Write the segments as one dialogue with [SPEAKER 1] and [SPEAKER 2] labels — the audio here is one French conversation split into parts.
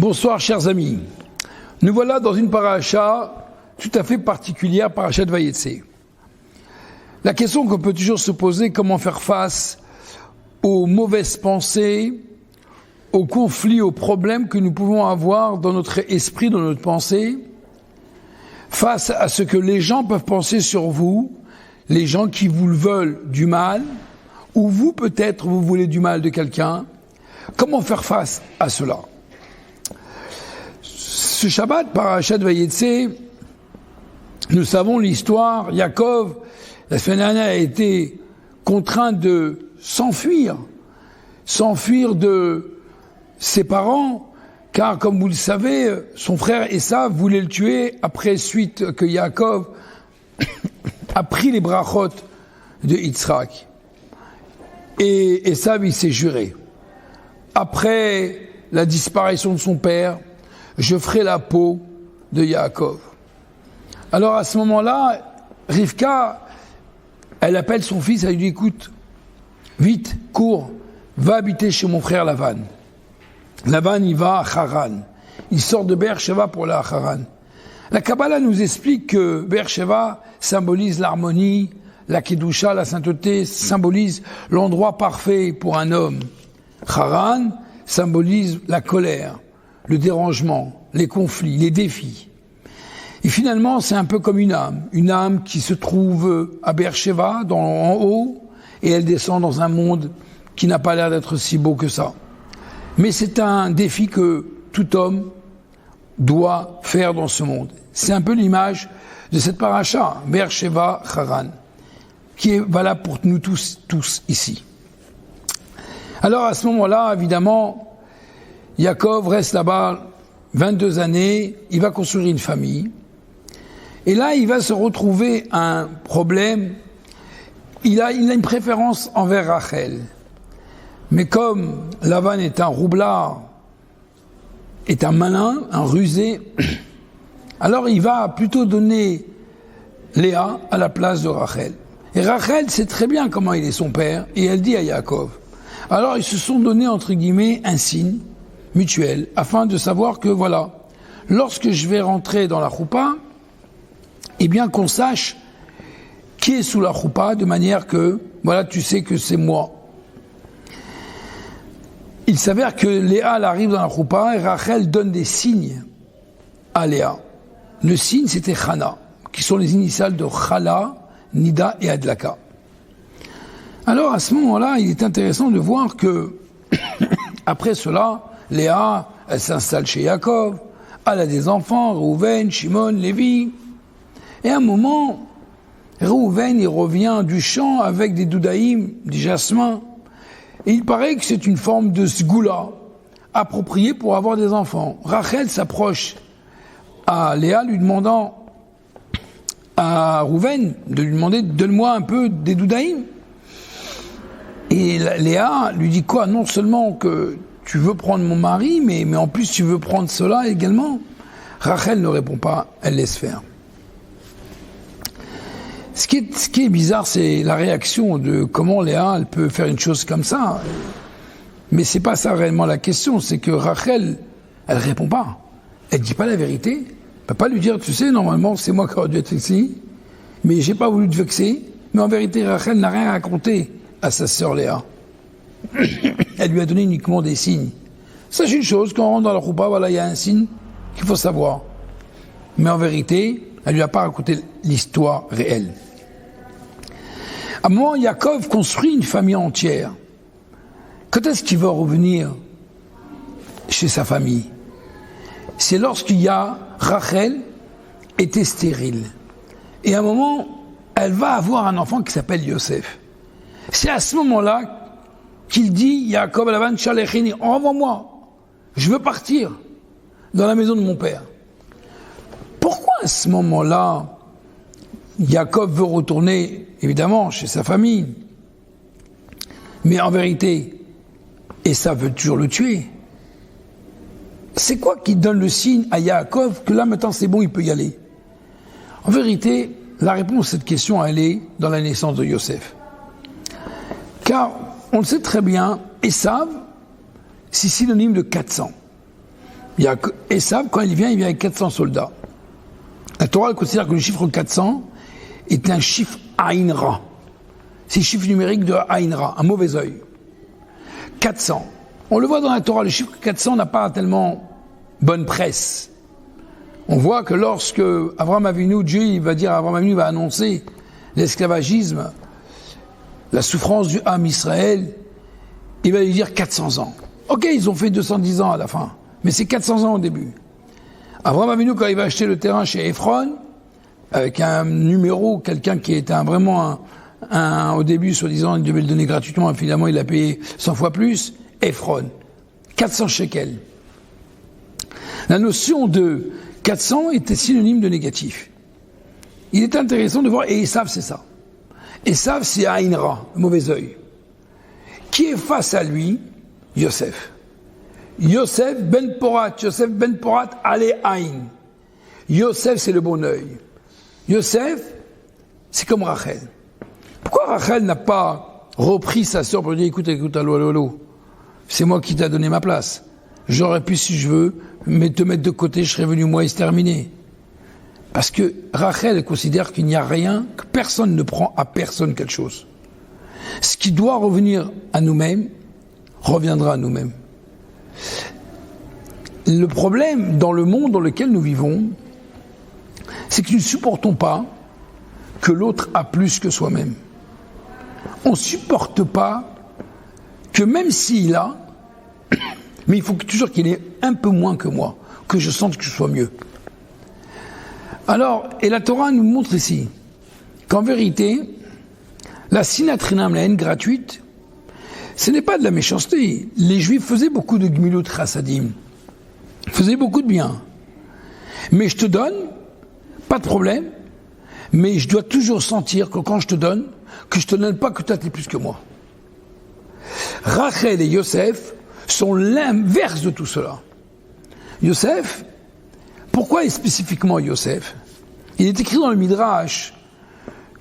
[SPEAKER 1] Bonsoir chers amis, nous voilà dans une paracha tout à fait particulière, paracha de Vayetze. La question qu'on peut toujours se poser, comment faire face aux mauvaises pensées, aux conflits, aux problèmes que nous pouvons avoir dans notre esprit, dans notre pensée, face à ce que les gens peuvent penser sur vous, les gens qui vous veulent du mal, ou vous peut-être vous voulez du mal de quelqu'un. Comment faire face à cela? Ce Shabbat, parachat de Vayetze, nous savons l'histoire. Yaakov, la semaine dernière, a été contraint de s'enfuir de ses parents, car comme vous le savez, son frère Esav voulait le tuer après suite que Yaakov a pris les brachot de Yitzhak. Et Esav, il s'est juré. Après la disparition de son père, je ferai la peau de Yaakov. Alors à ce moment-là, Rivka, elle appelle son fils, elle lui dit, écoute, vite, cours, va habiter chez mon frère Lavan. Lavan, il va à Haran. Il sort de Beersheva pour aller à Haran. La Kabbalah nous explique que Beersheva symbolise l'harmonie, la Kedusha, la sainteté, symbolise l'endroit parfait pour un homme. Haran symbolise la colère, le dérangement, les conflits, les défis. Et finalement, c'est un peu comme une âme qui se trouve à Beersheva, en haut, et elle descend dans un monde qui n'a pas l'air d'être si beau que ça. Mais c'est un défi que tout homme doit faire dans ce monde. C'est un peu l'image de cette paracha, Beersheva, Haran, qui est valable pour nous tous ici. Alors à ce moment-là, évidemment, Yaakov reste là-bas 22 années, il va construire une famille, et là il va se retrouver un problème. Il a une préférence envers Rachel, mais comme Lavan est un roublard, est un malin, un rusé, alors il va plutôt donner Léa à la place de Rachel. Et Rachel sait très bien comment il est son père, et elle dit à Yaakov. Alors ils se sont donné entre guillemets un signe mutuel, afin de savoir que voilà, lorsque je vais rentrer dans la choupa, eh bien qu'on sache qui est sous la choupa, de manière que, voilà, tu sais que c'est moi. Il s'avère que Léa, elle arrive dans la choupa et Rachel donne des signes à Léa. Le signe, c'était Chana, qui sont les initiales de Chala, Nida et Adlaka. Alors, à ce moment-là, il est intéressant de voir que, après cela, Léa, elle s'installe chez Yaakov, elle a des enfants, Reuven, Shimon, Lévi. Et à un moment, Reuven, il revient du champ avec des doudaïm, des jasmins. Et il paraît que c'est une forme de sgoula, appropriée pour avoir des enfants. Rachel s'approche à Léa, lui demandant à Reuven de lui demander, donne-moi un peu des doudaïm. Et Léa lui dit quoi? Non seulement que tu veux prendre mon mari, mais en plus tu veux prendre cela également. Rachel ne répond pas, elle laisse faire. Ce qui est bizarre, c'est la réaction de comment Léa, elle peut faire une chose comme ça. Mais c'est pas ça réellement la question, c'est que Rachel, elle répond pas. Elle dit pas la vérité. Elle peut pas lui dire, tu sais, normalement c'est moi qui aurais dû être ici, mais j'ai pas voulu te vexer. Mais en vérité, Rachel n'a rien raconté à sa sœur Léa. Elle lui a donné uniquement des signes. C'est une chose, quand on rentre dans la choupa, voilà, il y a un signe qu'il faut savoir. Mais en vérité, elle lui a pas raconté l'histoire réelle. À un moment, Yaakov construit une famille entière. Quand est-ce qu'il va revenir chez sa famille? C'est lorsqu'il y a Rachel était stérile. Et à un moment, elle va avoir un enfant qui s'appelle Yosef. C'est à ce moment-là qu'il dit, Yaakov Lavan Shalechini, envoie-moi, je veux partir dans la maison de mon père. Pourquoi à ce moment-là, Yaakov veut retourner, évidemment, chez sa famille, mais en vérité, Esav veut toujours le tuer? C'est quoi qui donne le signe à Yaakov que là maintenant c'est bon, il peut y aller? En vérité, la réponse à cette question, elle est dans la naissance de Yosef. Car, on le sait très bien, Esav, c'est synonyme de 400. Esav, quand il vient avec 400 soldats. La Torah considère que le chiffre 400 est un chiffre Aïn Ra. C'est le chiffre numérique de Aïn Ra, un mauvais œil. 400. On le voit dans la Torah, le chiffre 400 n'a pas tellement bonne presse. On voit que lorsque Abraham Avinu, Dieu il va dire, Abraham Avinu va annoncer l'esclavagisme, la souffrance du Ham Israël, il va lui dire 400 ans. Ok, ils ont fait 210 ans à la fin, mais c'est 400 ans au début. Abraham Avinu, quand il va acheter le terrain chez Ephron, avec un numéro, quelqu'un qui était vraiment au début, soi-disant, il devait le donner gratuitement, et finalement il a payé 100 fois plus, Ephron, 400 shekels. La notion de 400 était synonyme de négatif. Il est intéressant de voir, et Esav c'est ça. Esav c'est Aïn Ra, le mauvais œil. Qui est face à lui? Yosef. Yosef ben Porat, allez Aïn. Yosef c'est le bon œil. Yosef, c'est comme Rachel. Pourquoi Rachel n'a pas repris sa sœur pour dire écoute, allô, c'est moi qui t'ai donné ma place. J'aurais pu, si je veux, te mettre de côté, je serais venu moi et c'est terminé. Parce que Rachel considère qu'il n'y a rien, que personne ne prend à personne quelque chose. Ce qui doit revenir à nous-mêmes, reviendra à nous-mêmes. Le problème dans le monde dans lequel nous vivons, c'est que nous ne supportons pas que l'autre a plus que soi-même. On ne supporte pas que même s'il a, mais il faut toujours qu'il ait un peu moins que moi, que je sente que je sois mieux. Alors, et la Torah nous montre ici qu'en vérité, la sinatrinam, la haine gratuite, ce n'est pas de la méchanceté. Les Juifs faisaient beaucoup de gmilut chassadim, faisaient beaucoup de bien. Mais je te donne, pas de problème, mais je dois toujours sentir que quand je te donne, que je te donne pas que toi t'es plus que moi. Rachel et Yosef sont l'inverse de tout cela. Yosef, pourquoi est spécifiquement Yosef? Il est écrit dans le Midrash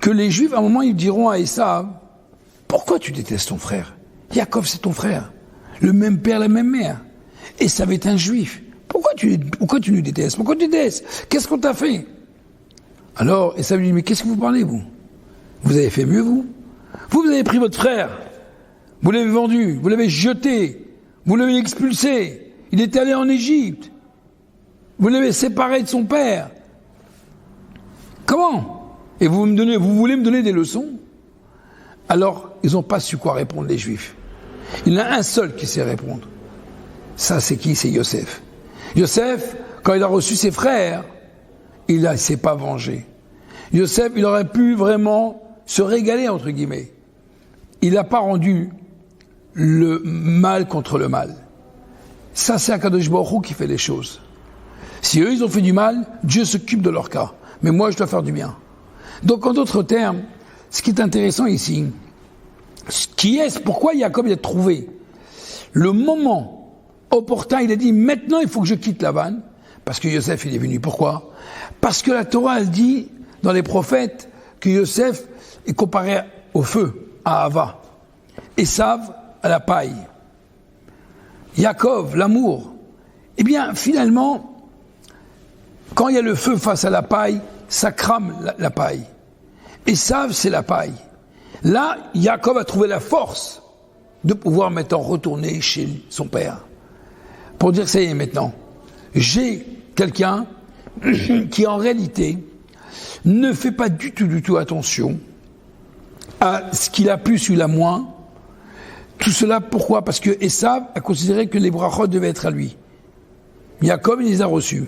[SPEAKER 1] que les Juifs, à un moment, ils diront à Esav, pourquoi tu détestes ton frère? Yaakov, c'est ton frère. Le même père, la même mère. Esav est un Juif. Pourquoi tu nous détestes? Pourquoi tu détestes? Qu'est-ce qu'on t'a fait? Alors, Esav lui dit, mais qu'est-ce que vous parlez, vous? Vous avez fait mieux, vous? Vous avez pris votre frère. Vous l'avez vendu. Vous l'avez jeté. Vous l'avez expulsé. Il est allé en Égypte. Vous l'avez séparé de son père. Comment? Et vous voulez me donner des leçons? Alors, ils n'ont pas su quoi répondre, les Juifs. Il y en a un seul qui sait répondre. Ça, c'est qui? C'est Yosef. Yosef, quand il a reçu ses frères, il ne s'est pas vengé. Yosef, il aurait pu vraiment se régaler, entre guillemets. Il n'a pas rendu le mal contre le mal. Ça, c'est Akadosh Baruch Hu qui fait les choses. Si eux, ils ont fait du mal, Dieu s'occupe de leur cas. Mais moi, je dois faire du bien. Donc, en d'autres termes, ce qui est intéressant ici, pourquoi Jacob il a trouvé le moment opportun, il a dit, maintenant, il faut que je quitte Lavan, parce que Yosef, il est venu. Pourquoi? Parce que la Torah, elle dit, dans les prophètes, que Yosef est comparé au feu, à Ava. Esav, à la paille. Yaakov, l'amour. Eh bien, finalement, quand il y a le feu face à la paille, ça crame la paille. Esav, c'est la paille. Là, Yaakov a trouvé la force de pouvoir maintenant retourner chez son père. Pour dire, ça y est, maintenant, j'ai quelqu'un qui, en réalité, ne fait pas du tout attention à ce qu'il a plus, celui-là moins. Tout cela, pourquoi? Parce que Esav a considéré que les brachot devaient être à lui. Yaakov, il les a reçus.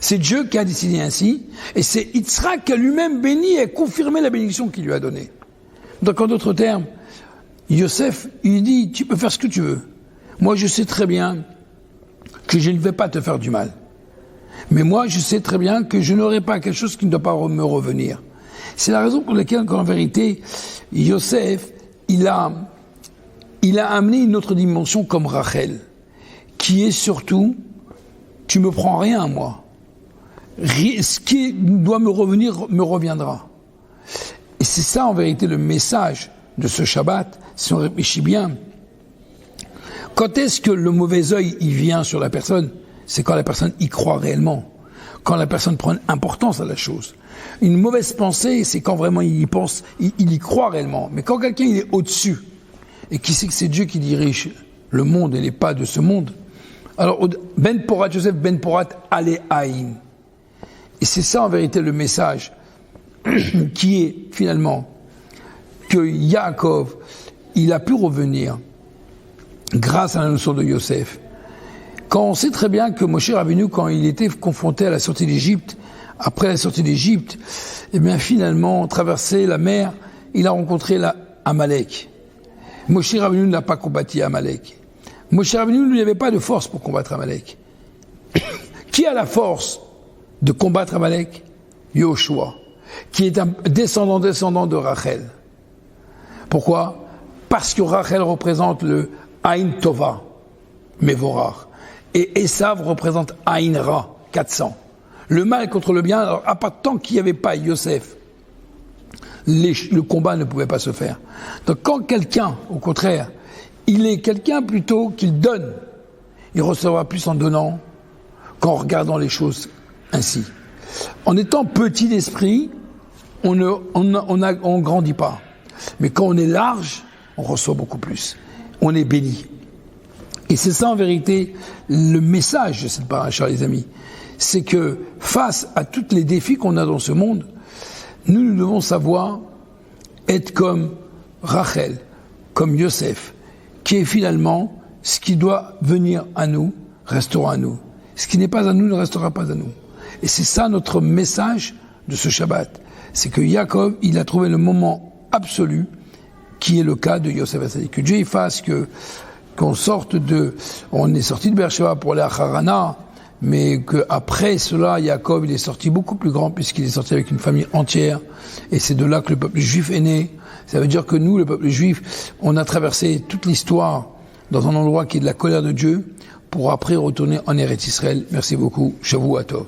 [SPEAKER 1] C'est Dieu qui a décidé ainsi, et c'est Yitzhak qui a lui-même béni et confirmé la bénédiction qu'il lui a donnée. Donc, en d'autres termes, Yosef, il dit, tu peux faire ce que tu veux. Moi, je sais très bien que je ne vais pas te faire du mal. Mais moi, je sais très bien que je n'aurai pas quelque chose qui ne doit pas me revenir. C'est la raison pour laquelle, en vérité, Yosef, il a amené une autre dimension comme Rachel, qui est surtout, tu me prends rien, moi. Ce qui doit me revenir, me reviendra. Et c'est ça, en vérité, le message de ce Shabbat, si on réfléchit bien. Quand est-ce que le mauvais œil il vient sur la personne? C'est quand la personne y croit réellement. Quand la personne prend importance à la chose. Une mauvaise pensée, c'est quand vraiment il y pense, il y croit réellement. Mais quand quelqu'un il est au-dessus, et qui sait que c'est Dieu qui dirige le monde et les pas de ce monde, alors Ben Porat, Joseph Ben Porat, Ale Haïn. Et c'est ça en vérité le message, qui est finalement que Yaakov, il a pu revenir grâce à la notion de Yosef. Quand on sait très bien que Moshe Rabbeinu, quand il était confronté à la sortie d'Égypte, après la sortie d'Égypte, eh bien finalement, traversé la mer, il a rencontré Amalek. Moshe Rabbeinu n'a pas combattu Amalek. Moshe Rabbeinu, lui, n'avait pas de force pour combattre Amalek. Qui a la force de combattre Amalek? Yoshua, qui est un descendant de Rachel. Pourquoi? Parce que Rachel représente le Aïn Tova, Mevorach. Et Esav représente Aïn Ra, 400. Le mal contre le bien, alors à part tant qu'il n'y avait pas Yosef, le combat ne pouvait pas se faire. Donc quand quelqu'un, au contraire, il est quelqu'un plutôt qu'il donne, il recevra plus en donnant qu'en regardant les choses ainsi. En étant petit d'esprit, on grandit pas. Mais quand on est large, on reçoit beaucoup plus. On est béni. Et c'est ça en vérité le message de cette paracha, les amis. C'est que face à tous les défis qu'on a dans ce monde, nous devons savoir être comme Rachel, comme Yosef, qui est finalement ce qui doit venir à nous, restera à nous. Ce qui n'est pas à nous ne restera pas à nous. Et c'est ça notre message de ce Shabbat. C'est que Yaakov, il a trouvé le moment absolu, qui est le cas de Yosef Hatzadik. Que Dieu fasse qu'on sorte on est sorti de Beersheba pour aller à Harana, mais qu'après cela, Yaakov, il est sorti beaucoup plus grand, puisqu'il est sorti avec une famille entière, et c'est de là que le peuple juif est né. Ça veut dire que nous, le peuple juif, on a traversé toute l'histoire dans un endroit qui est de la colère de Dieu, pour après retourner en Eretz Israël. Merci beaucoup. Shavua Tov.